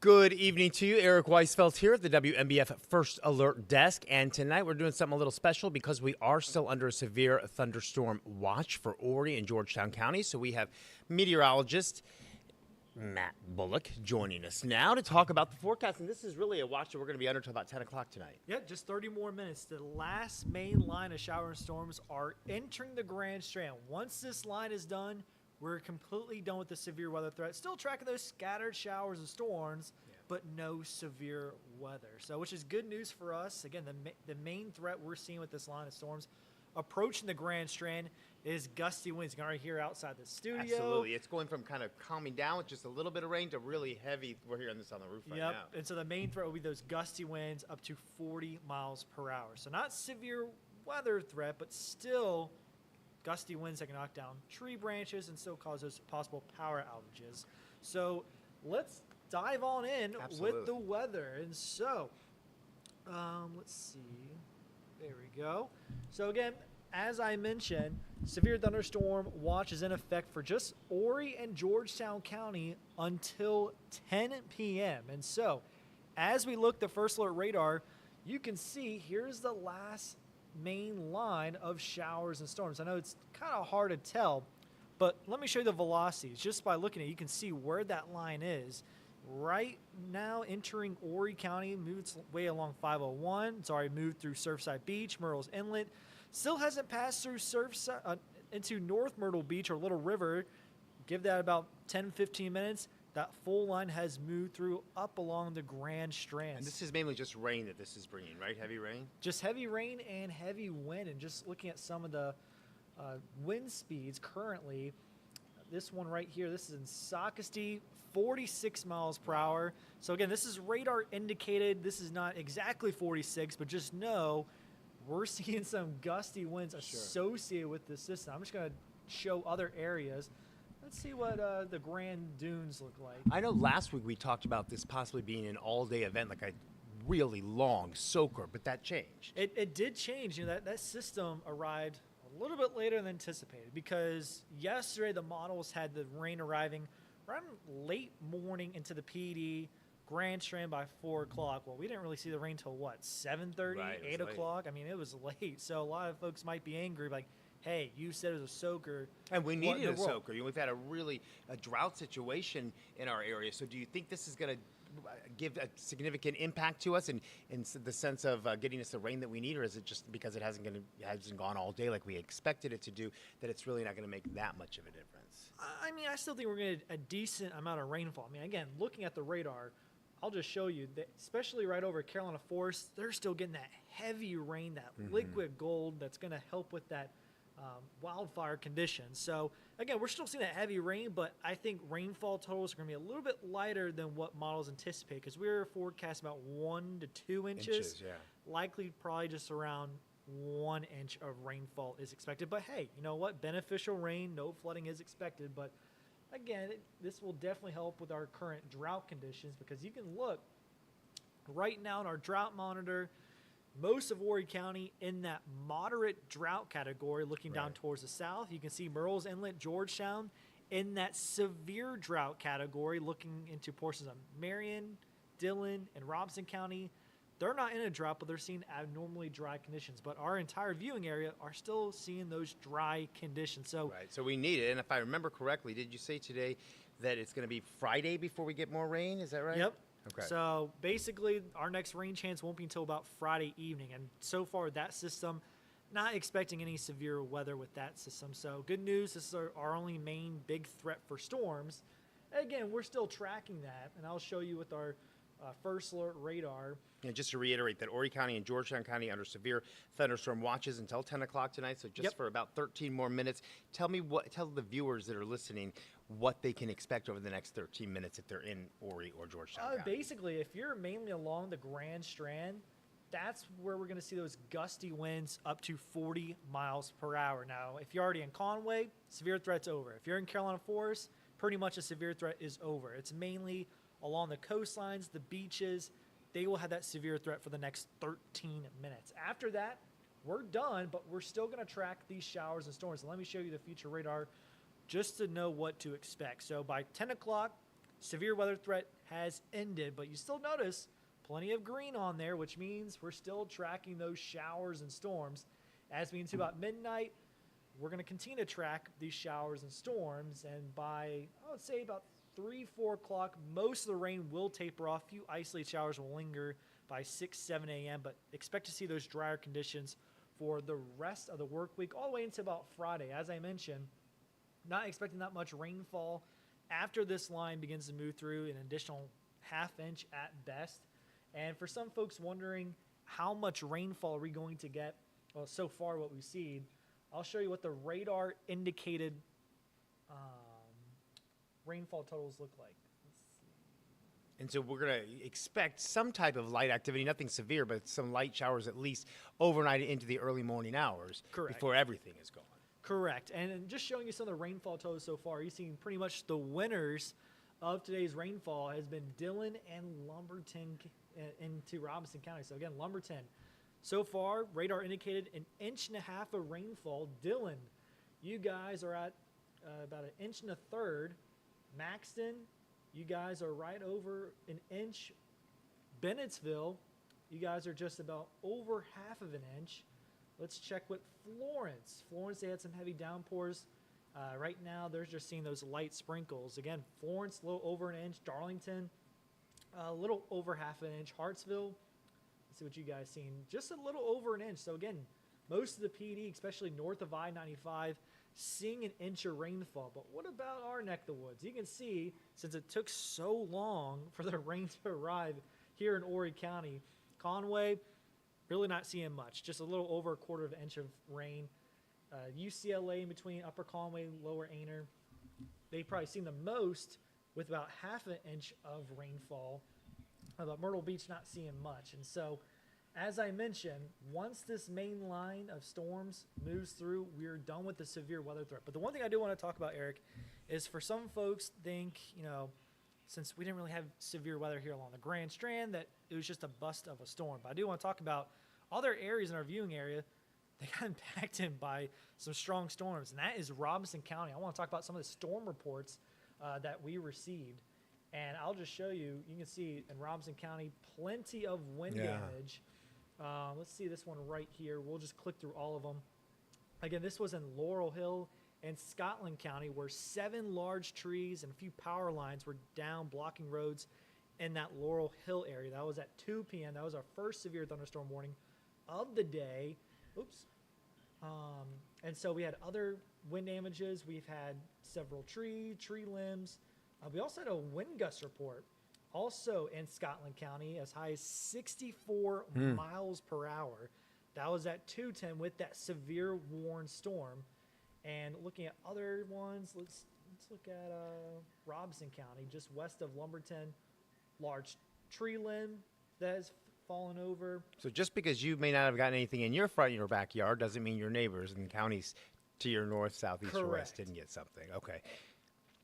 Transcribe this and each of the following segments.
Good evening to you. Eric Weisfeld here at the WMBF First Alert Desk. And tonight we're doing something a little special because we are still under a severe thunderstorm watch for Horry and Georgetown County. So we have meteorologist Matt Bullock joining us now to talk about the forecast. And this is really a watch that we're going to be under until about 10 o'clock tonight. Yeah, just 30 more minutes. The last main line of shower and storms are entering the Grand Strand. Once this line is done, we're completely done with the severe weather threat. Still tracking those scattered showers and storms, but no severe weather. So, which is good news for us. Again, the main threat we're seeing with this line of storms approaching the Grand Strand is gusty winds. You can already hear outside the studio. Absolutely. It's going from kind of calming down with just a little bit of rain to really heavy. We're hearing this on the roof right now. And so the main threat will be those gusty winds up to 40 miles per hour. So not severe weather threat, but still gusty winds that can knock down tree branches and still cause those possible power outages. So let's dive on in with the weather. And so, let's see. There we go. So again, as I mentioned, severe thunderstorm watch is in effect for just Horry and Georgetown County until 10 p.m. And so, as we look at the first alert radar, you can see here's the last main line of showers and storms. I know it's kind of hard to tell, but let me show you the velocities. Just by looking at it, you can see where that line is. Right now, entering Horry County, moved its way along 501. It's already moved through Surfside Beach, Myrtle's Inlet. Still hasn't passed through into North Myrtle Beach or Little River. Give that about 10-15 minutes. That full line has moved through up along the Grand Strand. And this is mainly just rain that this is bringing, right? Heavy rain? Just heavy rain and heavy wind. And just looking at some of the wind speeds currently, this one right here, this is in Socastee, 46 miles per hour. So again, this is radar indicated. This is not exactly 46, but just know we're seeing some gusty winds associated with this system. I'm just going to show other areas. Let's see what the Grand Dunes look like. I know last week we talked about this possibly being an all-day event, like a really long soaker, but that changed. It did change. You know, that system arrived a little bit later than anticipated because yesterday the models had the rain arriving around late morning into the PD Grand Strand by 4 o'clock. Well, we didn't really see the rain till what, 7:30, 8 o'clock? I mean, it was late. So a lot of folks might be angry, like, hey, you said it was a soaker. And we needed a soaker. We've had a drought situation in our area. So do you think this is going to give a significant impact to us in the sense of getting us the rain that we need, or is it just because it hasn't gone all day like we expected it to do, that it's really not going to make that much of a difference? I mean, I still think we're going to get a decent amount of rainfall. I mean, again, looking at the radar, I'll just show you that, especially right over Carolina Forest, they're still getting that heavy rain, that liquid gold that's going to help with that wildfire conditions. So again, we're still seeing that heavy rain, but I think rainfall totals are going to be a little bit lighter than what models anticipate because we're forecasting about 1 to 2 inches. Likely probably just around 1 inch of rainfall is expected. But hey, you know what? Beneficial rain, no flooding is expected. But again, this will definitely help with our current drought conditions because you can look right now in our drought monitor. Most of Horry County in that moderate drought category, looking down towards the south. You can see Myrtle's Inlet, Georgetown, in that severe drought category, looking into portions of Marion, Dillon, and Robinson County. They're not in a drought, but they're seeing abnormally dry conditions. But our entire viewing area are still seeing those dry conditions. So we need it. And if I remember correctly, did you say today that it's going to be Friday before we get more rain? Is that right? Yep. Okay. So basically, our next rain chance won't be until about Friday evening. And so far, that system, not expecting any severe weather with that system. So good news, this is our only main big threat for storms. Again, we're still tracking that, and I'll show you with our first alert radar. And just to reiterate that Horry County and Georgetown County under severe thunderstorm watches until 10 o'clock tonight, so just for about 13 more minutes. Tell the viewers that are listening what they can expect over the next 13 minutes if they're in Horry or Georgetown County. Basically, if you're mainly along the Grand Strand, that's where we're going to see those gusty winds up to 40 miles per hour. Now, if you're already in Conway, severe threat's over. If you're in Carolina Forest, pretty much a severe threat is over. It's mainly along the coastlines, the beaches. They will have that severe threat for the next 13 minutes. After that, we're done, but we're still going to track these showers and storms. So let me show you the future radar just to know what to expect. So by 10 o'clock, severe weather threat has ended, but you still notice plenty of green on there, which means we're still tracking those showers and storms. As we get to about midnight, we're going to continue to track these showers and storms, and by, I would say, about 3, 4 o'clock, most of the rain will taper off. A few isolated showers will linger by 6, 7 a.m., but expect to see those drier conditions for the rest of the work week, all the way into about Friday. As I mentioned, not expecting that much rainfall after this line begins to move through, an additional ½ inch at best. And for some folks wondering how much rainfall are we going to get, well, so far what we've seen, I'll show you what the radar indicated rainfall totals look like. And so we're going to expect some type of light activity, nothing severe, but some light showers at least overnight into the early morning hours. Correct. Before everything is gone. Correct. And just showing you some of the rainfall totals so far, you've seen pretty much the winners of today's rainfall has been Dillon and Lumberton into Robinson County. So again, Lumberton, so far, radar indicated 1.5 inches of rainfall. Dillon, you guys are at about 1.3 inches. Maxton, you guys are right over 1 inch. Bennettsville, you guys are just about over ½ inch. Let's check with Florence. Florence, they had some heavy downpours. Right now, they're just seeing those light sprinkles. Again, Florence, a little over 1 inch. Darlington, a little over ½ inch. Hartsville, let's see what you guys seen. Just a little over 1 inch. So again, most of the PD, especially north of I-95, seeing 1 inch of rainfall. But what about our neck of the woods? You can see, since it took so long for the rain to arrive here in Horry County, Conway, really not seeing much. Just a little over 1/4 inch of rain. UCLA in between Upper Conway, Lower Ainer, they've probably seen the most with about ½ inch of rainfall. But Myrtle Beach not seeing much. And so, as I mentioned, once this main line of storms moves through, we're done with the severe weather threat. But the one thing I do want to talk about, Eric, is for some folks think, since we didn't really have severe weather here along the Grand Strand, that it was just a bust of a storm. But I do want to talk about other areas in our viewing area that got impacted by some strong storms, and that is Robinson County. I want to talk about some of the storm reports that we received. And I'll just show you. You can see in Robinson County, plenty of wind damage. Let's see this one right here. We'll just click through all of them. Again, this was in Laurel Hill and Scotland County, where 7 large trees and a few power lines were down, blocking roads in that Laurel Hill area. That was at 2 p.m. That was our first severe thunderstorm warning of the day. Oops. And so we had other wind damages. We've had several tree limbs. We also had a wind gust report, also in Scotland County, as high as 64 miles per hour. That was at 2:10 with that severe warned storm. And looking at other ones, let's look at Robinson County, just west of Lumberton. Large tree limb that has fallen over. So just because you may not have gotten anything in your front of your backyard doesn't mean your neighbors in counties to your north, south, east, or west didn't get something. Okay.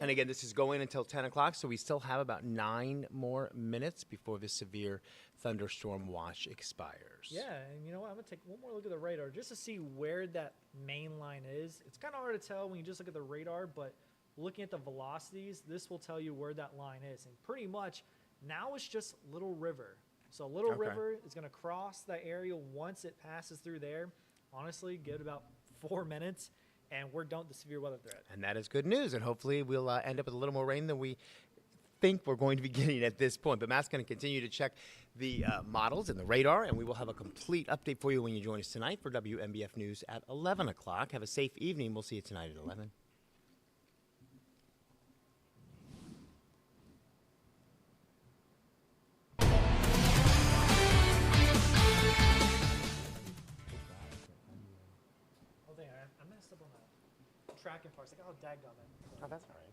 And again, this is going until 10 o'clock, so we still have about 9 more minutes before the severe thunderstorm watch expires. Yeah, and you know what? I'm going to take one more look at the radar just to see where that main line is. It's kind of hard to tell when you just look at the radar, but looking at the velocities, this will tell you where that line is. And pretty much now it's just Little River. So Little River is going to cross that area once it passes through there. Honestly, give it about 4 minutes, and we're done with the severe weather threat. And that is good news, and hopefully we'll end up with a little more rain than we think we're going to be getting at this point. But Matt's going to continue to check the models and the radar, and we will have a complete update for you when you join us tonight for WMBF News at 11 o'clock. Have a safe evening. We'll see you tonight at 11. I messed up on the tracking parts. Like, oh, daggone it. Oh, that's all right.